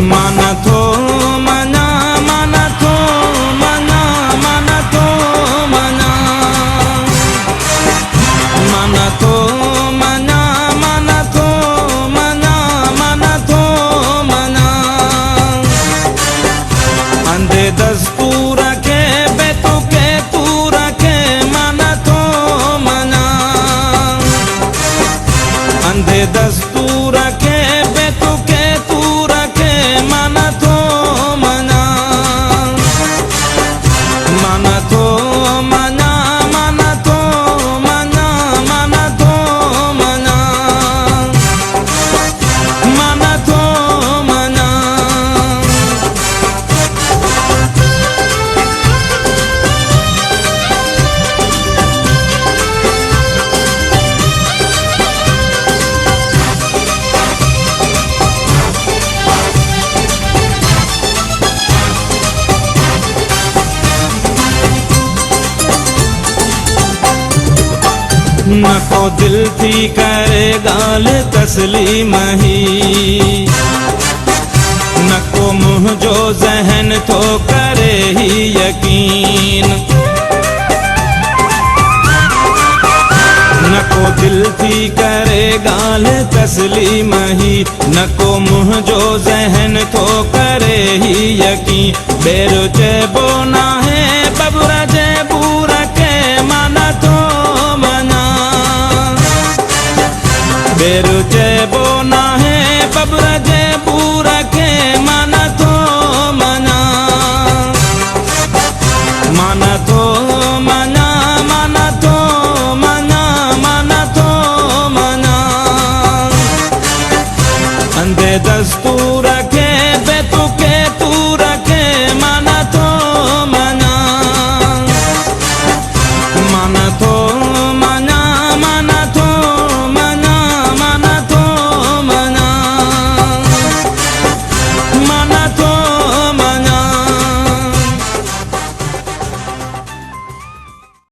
माना थो मना माना थो मना माना थो मना माना थो मना माना थो मना माना थो मना अंधे दस्तूर के बेतु के तूर के माना थो मना अंधे दस्तूर के बेतु के तूर के माना थो मना माना थो मना माना थो मना माना थो मना माना थो मना न को दिल थी करे गाल तस्लीम ही न को मुँह जो जहन तो करे ही यकीन न को दिल थी करे गाल तस्लीम ही न को मुँह जो जहन तो करे ही यकीन बेरो चेबो ना है बबुरा जेबूरा के माना तो मना बेरु चेबो ना है बबुरा जेबूरा के माना तो मना माना तो मना माना तो मना माना तो मना अंधे दस्तूर के